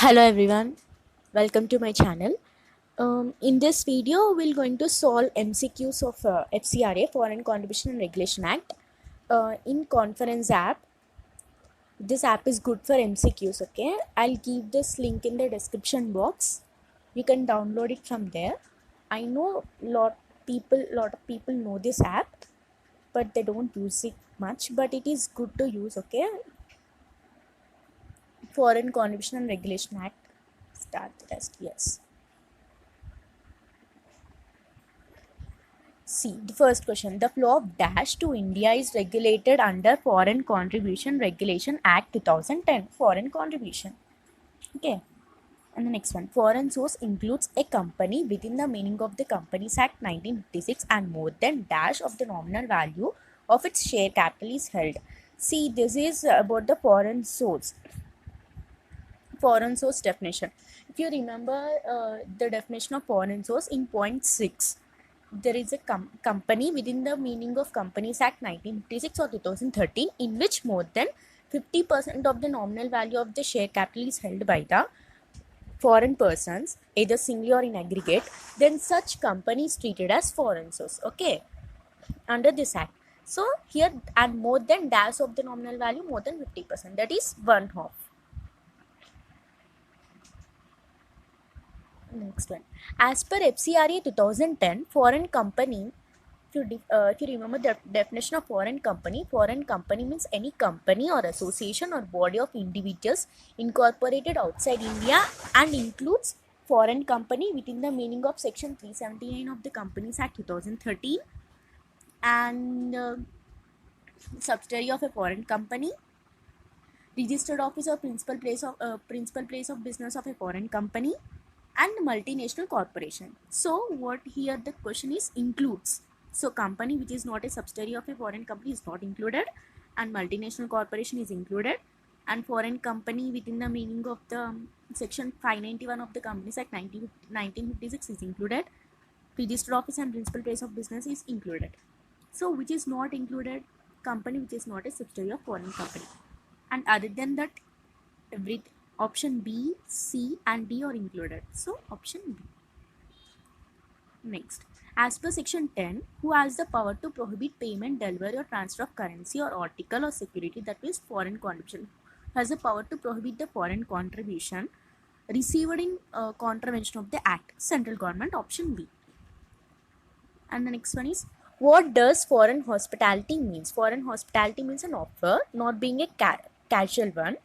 Hello everyone, welcome to my channel. In this video, we're going to solve MCQs of FCRA Foreign Contribution and Regulation Act in Conference app. This app is good for MCQs. Okay, I'll give this link in the description box. You can download it from there. I know lot of people know this app, but they don't use it much. But it is good to use. Okay, Foreign Contribution and Regulation Act. Start the test. Yes. See, the first question. The flow of dash to India is regulated under Foreign Contribution Regulation Act 2010. Foreign contribution. Okay. And the next one. Foreign source includes a company within the meaning of the Companies Act 1956 and more than dash of the nominal value of its share capital is held. See, this is about the foreign source. Foreign source definition. If you remember the definition of foreign source in point 6, there is a company within the meaning of Companies Act 1956 or 2013 in which more than 50% of the nominal value of the share capital is held by the foreign persons, either singly or in aggregate, then such company is treated as foreign source. Okay, under this act. So here, and more than dash of the nominal value, more than 50%, that is one half. Next one. As per FCRA 2010, foreign company, if you remember the definition of foreign company means any company or association or body of individuals incorporated outside India and includes foreign company within the meaning of section 379 of the Companies Act 2013 and subsidiary of a foreign company, registered office or principal place of business of a foreign company, and multinational corporation. So what here the question is includes. So company which is not a subsidiary of a foreign company is not included, and multinational corporation is included, and foreign company within the meaning of the section 591 of the Companies Act 1956 is included. Registered office and principal place of business is included. So which is not included? Company which is not a subsidiary of foreign company. And other than that, every option B, C and D are included. So option B. Next, as per section 10, who has the power to prohibit payment, delivery or transfer of currency or article or security, that means foreign contribution, has the power to prohibit the foreign contribution received in contravention of the act? Central government, option B. And the next one is, what does foreign hospitality means? Foreign hospitality means an offer, not being a casual one,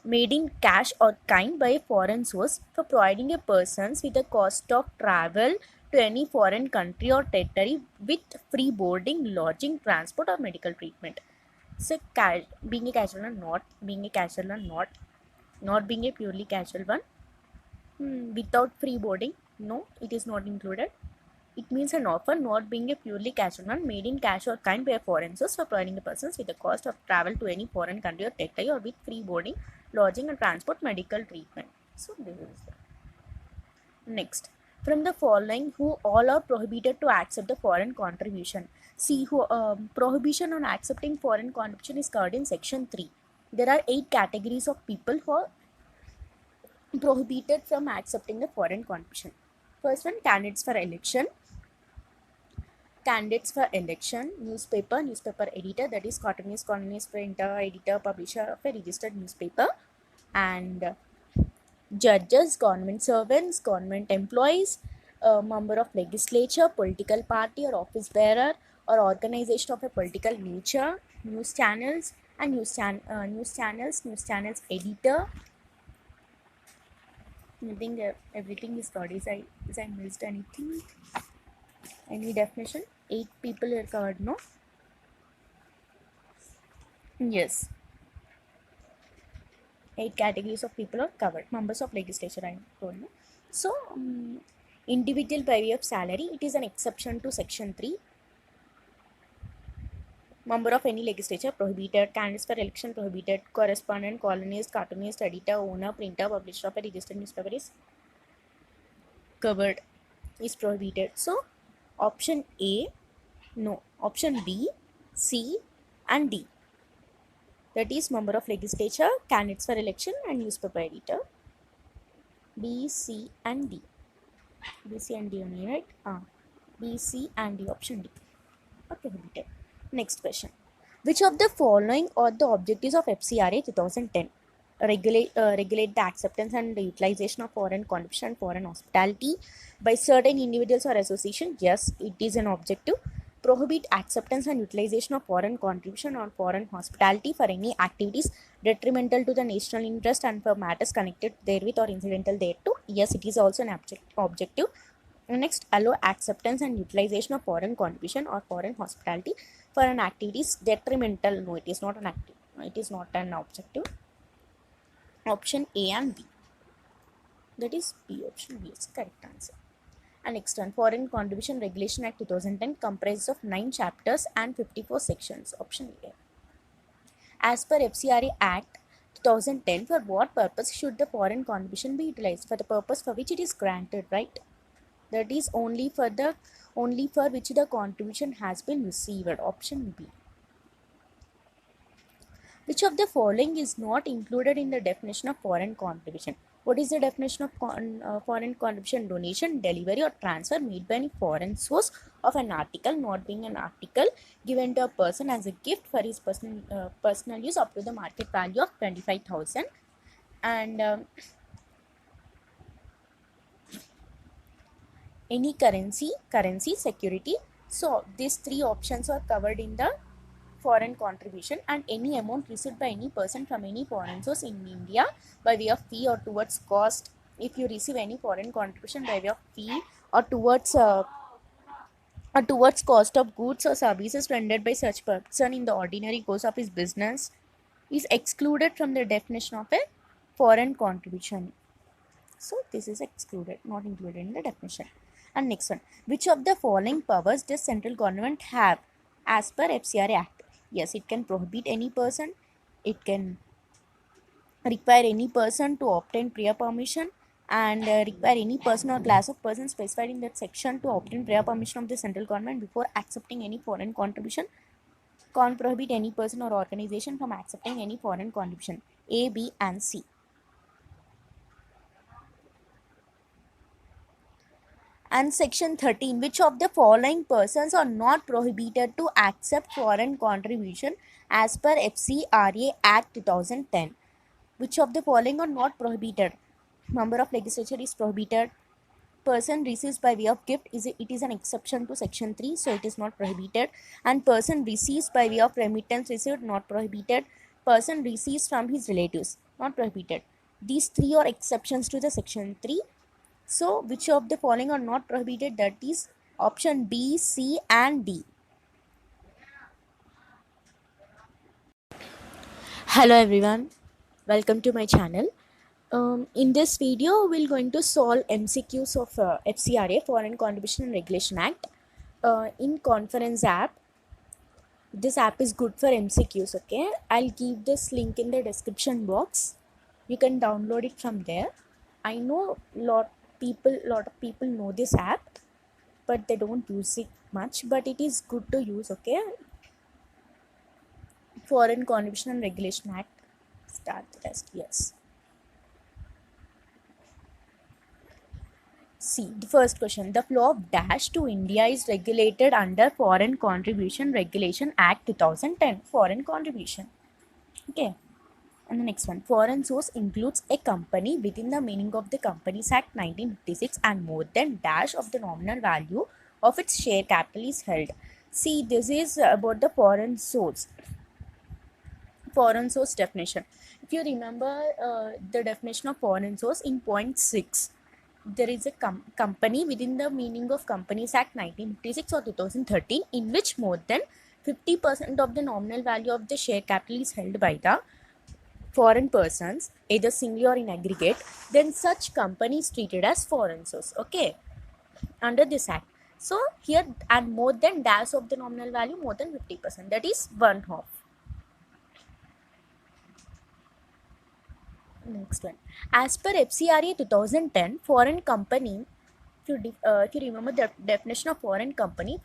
made in cash or kind by a foreign source for providing a persons with the cost of travel to any foreign country or territory with free boarding, lodging, transport or medical treatment. So being a casual one, not being a casual one, not being a purely casual one, without free boarding, no, it is not included. It means an offer not being a purely casual one, made in cash or kind by a foreign source for providing the persons with the cost of travel to any foreign country or territory or with free boarding, lodging and transport, medical treatment. So this is the next. From the following, who all are prohibited to accept the foreign contribution? See, who prohibition on accepting foreign contribution is covered in section 3. There are 8 categories of people who are prohibited from accepting the foreign contribution. First one, candidates for election. Candidates for election, newspaper editor, that is cartoonist, columnist, printer, editor, publisher of a registered newspaper, and judges, government servants, government employees, a member of legislature, political party or office bearer or organization of a political nature, news channels and news channels editor. I think everything is covered. Is I missed anything? Any definition? 8 people are covered, no? Yes. 8 categories of people are covered. Members of legislature, I told you. So, individual by way of salary, it is an exception to section 3. Member of any legislature prohibited. Candidates for election prohibited. Correspondent, columnist, cartoonist, editor, owner, printer, publisher of a registered newspaper is covered, is prohibited. So, option A, no. Option B, C and D. That is member of legislature, candidates for election and newspaper editor. B, C and D. B, C and D only, right? B, C and D, option D. Okay, prohibited. Next question. Which of the following are the objectives of FCRA 2010? Regulate the acceptance and the utilization of foreign contribution and foreign hospitality by certain individuals or association. Yes, it is an objective. Prohibit acceptance and utilization of foreign contribution or foreign hospitality for any activities detrimental to the national interest and for matters connected therewith or incidental thereto. Yes, it is also an objective. Next, allow acceptance and utilization of foreign contribution or foreign hospitality for an activities detrimental. No, it is not an active. It is not an objective. Option A and B. That is B. Option B is correct answer. And next one, Foreign Contribution Regulation Act 2010 comprises of 9 chapters and 54 sections. Option A. As per FCRA Act 2010, for what purpose should the foreign contribution be utilized? For the purpose for which it is granted, right? That is only for which the contribution has been received. Option B. Which of the following is not included in the definition of foreign contribution? What is the definition of foreign contribution? Donation, delivery or transfer made by any foreign source of an article not being an article given to a person as a gift for his personal use up to the market value of 25,000. And any currency, security. So these 3 options are covered in the foreign contribution. And any amount received by any person from any foreign source in India by way of fee or towards cost. If you receive any foreign contribution by way of fee or towards cost of goods or services rendered by such person in the ordinary course of his business, is excluded from the definition of a foreign contribution. So this is excluded, not included in the definition. And next one, which of the following powers does central government have as per FCRA Act? Yes, it can prohibit any person, it can require any person to obtain prior permission, and require any person or class of persons specified in that section to obtain prior permission of the central government before accepting any foreign contribution. Can't prohibit any person or organization from accepting any foreign contribution. A, B and C. And section 13, which of the following persons are not prohibited to accept foreign contribution as per FCRA Act 2010? Which of the following are not prohibited? Member of legislature is prohibited. Person receives by way of gift, it is an exception to section 3, so it is not prohibited. And person receives by way of remittance received, not prohibited. Person receives from his relatives, not prohibited. These 3 are exceptions to the section 3. So which of the following are not prohibited? That is option B, C and D. Hello everyone, welcome to my channel. In this video, we're going to solve MCQs of FCRA, Foreign Contribution and Regulation Act, in Conference app. This app is good for MCQs, okay? I'll give this link in the description box. You can download it from there. I know lot of people know this app, but they don't use it much, but it is good to use, okay? Foreign Contribution and Regulation Act. Start the test. Yes. See, the first question. The flow of dash to India is regulated under Foreign Contribution Regulation Act 2010. Foreign contribution. Okay. And the next one. Foreign source includes a company within the meaning of the Companies Act 1956 and more than dash of the nominal value of its share capital is held. See, this is about the foreign source. Foreign source definition. If you remember the definition of foreign source in point 6, there is a company within the meaning of Companies Act 1956 or 2013 in which more than 50% of the nominal value of the share capital is held by the foreign persons, either singly or in aggregate, then such company is treated as foreign source, okay, under this act. So here, and more than dash of the nominal value, more than 50%, that is 1/2. Next one. As per FCRA 2010, foreign company, if you remember the definition of foreign company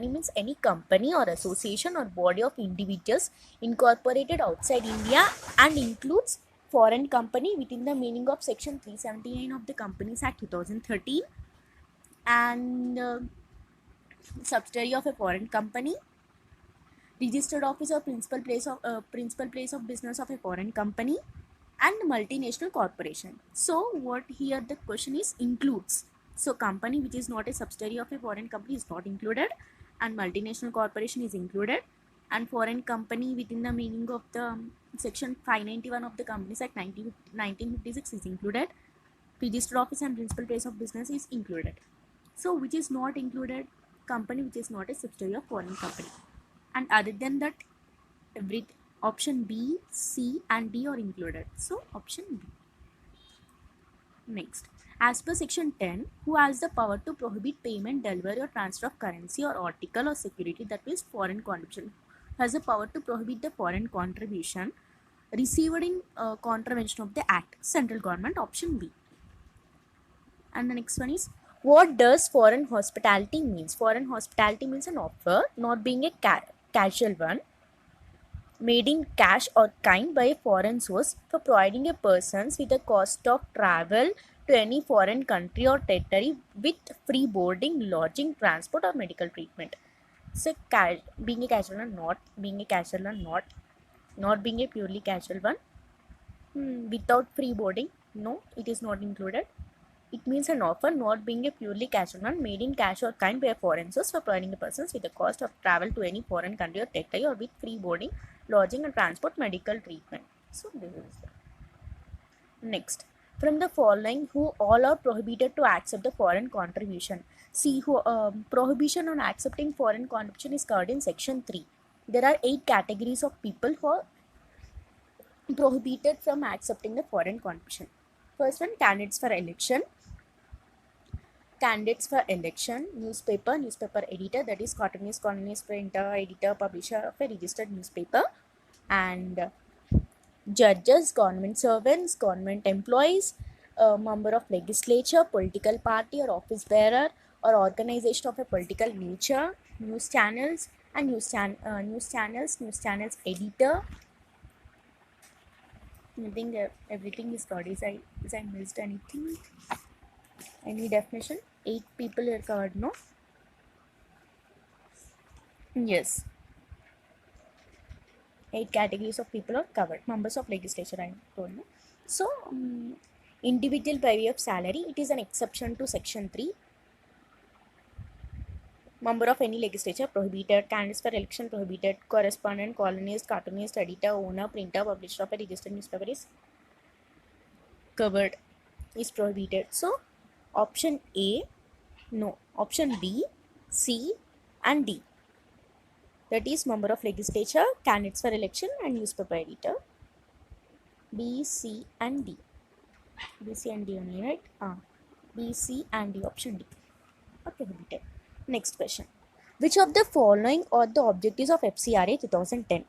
means any company or association or body of individuals incorporated outside India and includes foreign company within the meaning of section 379 of the Companies Act 2013, and subsidiary of a foreign company, registered office or principal place of business of a foreign company, and multinational corporation. So what here the question is includes. So company which is not a subsidiary of a foreign company is not included, and multinational corporation is included, and foreign company within the meaning of the section 591 of the Companies Act 1956 is included. Registered office and principal place of business is included. So which is not included? Company which is not a subsidiary of foreign company. And other than that, every option B, C and D are included. So option B. Next, as per section 10, who has the power to prohibit payment, delivery or transfer of currency or article or security that is foreign contribution? Has the power to prohibit the foreign contribution received in contravention of the act? Central government, option B. And the next one is, what does foreign hospitality means? Foreign hospitality means an offer, not being a casual one, made in cash or kind by a foreign source for providing a persons with the cost of travel to any foreign country or territory with free boarding, lodging, transport or medical treatment. So being a casual one, not being a casual one, not being a purely casual one, without free boarding, no, it is not included. It means an offer not being a purely casual one, made in cash or kind by a foreign source for providing the persons with the cost of travel to any foreign country or territory or with free boarding, lodging and transport, medical treatment. So this is the next. From the following, who all are prohibited to accept the foreign contribution? See, who prohibition on accepting foreign contribution is covered in section 3. There are 8 categories of people who are prohibited from accepting the foreign contribution. First one, candidates for election. Newspaper editor, that is cartoonist, columnist, printer, editor, publisher of a registered newspaper, and judges, government servants, government employees, a member of legislature, political party or office bearer or organization of a political nature, news channels and news channels editor. I think everything is covered. Is I missed anything? Any definition? 8 people are covered, no? Yes. 8 categories of people are covered. Members of legislature, I told you. So, individual by way of salary, it is an exception to section 3. Member of any legislature prohibited. Candidates for election prohibited. Correspondent, columnist, cartoonist, editor, owner, printer, publisher of a registered newspaper is covered, is prohibited. So, option A, no. Option B, C and D. That is member of legislature, candidates for election and newspaper editor. B, C and D. B, C and D only, right? B, C and D, option D are prohibited. Next question. Which of the following are the objectives of FCRA 2010?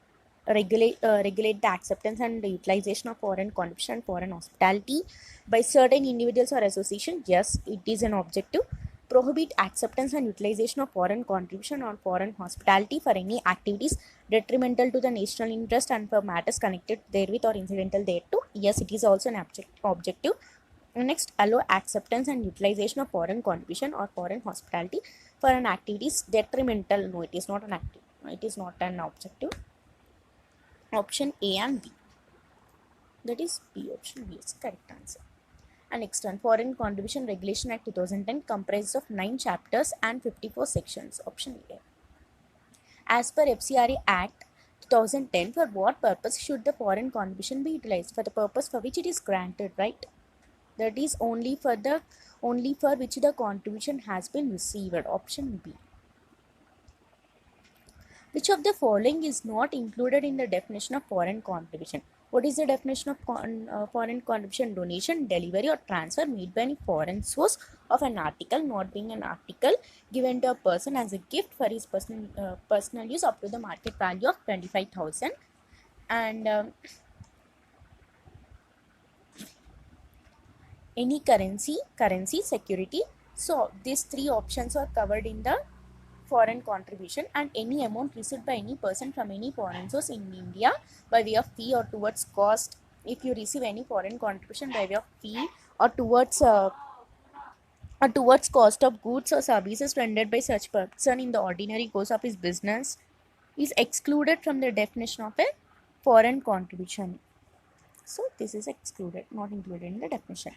Regulate the acceptance and the utilization of foreign contribution and foreign hospitality by certain individuals or association. Yes, it is an objective. Prohibit acceptance and utilization of foreign contribution or foreign hospitality for any activities detrimental to the national interest and for matters connected therewith or incidental thereto. Yes, it is also an objective. Next, allow acceptance and utilization of foreign contribution or foreign hospitality for an activities detrimental. No, it is not an active. It is not an objective. Option A and B. That is B. Option B is correct answer. And next one, Foreign Contribution Regulation Act 2010 comprises of 9 chapters and 54 sections. Option A. As per FCRA Act 2010, for what purpose should the foreign contribution be utilized? For the purpose for which it is granted, right? That is only for which the contribution has been received. Option B. Which of the following is not included in the definition of foreign contribution? What is the definition of foreign contribution? Donation, delivery or transfer made by any foreign source of an article, not being an article given to a person as a gift for his personal use up to the market value of 25,000. And any currency, security. So these 3 options are covered in the foreign contribution. And any amount received by any person from any foreign source in India by way of fee or towards cost if you receive any foreign contribution by way of fee or towards cost of goods or services rendered by such person in the ordinary course of his business, is excluded from the definition of a foreign contribution. So this is excluded, not included in the definition.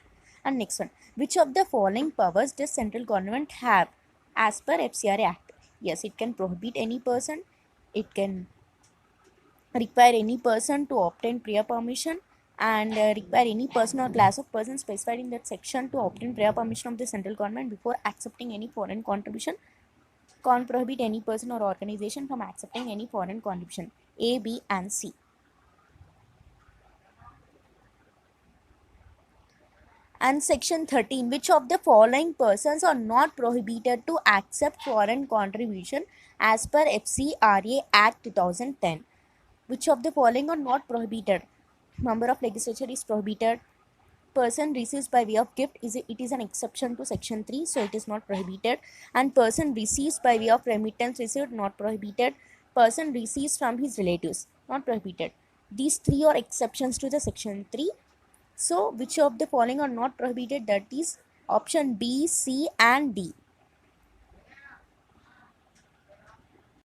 And next one, which of the following powers does central government have as per FCRA Act? Yes, it can prohibit any person, it can require any person to obtain prior permission, and require any person or class of persons specified in that section to obtain prior permission of the central government before accepting any foreign contribution. Can't prohibit any person or organization from accepting any foreign contribution. A, B and C. And section 13, which of the following persons are not prohibited to accept foreign contribution as per FCRA Act 2010? Which of the following are not prohibited? Member of legislature is prohibited. Person receives by way of gift, it is an exception to section 3, so it is not prohibited. And person receives by way of remittance received, not prohibited. Person receives from his relatives, not prohibited. These three are exceptions to the section 3. So which of the following are not prohibited? That is option B, C and D.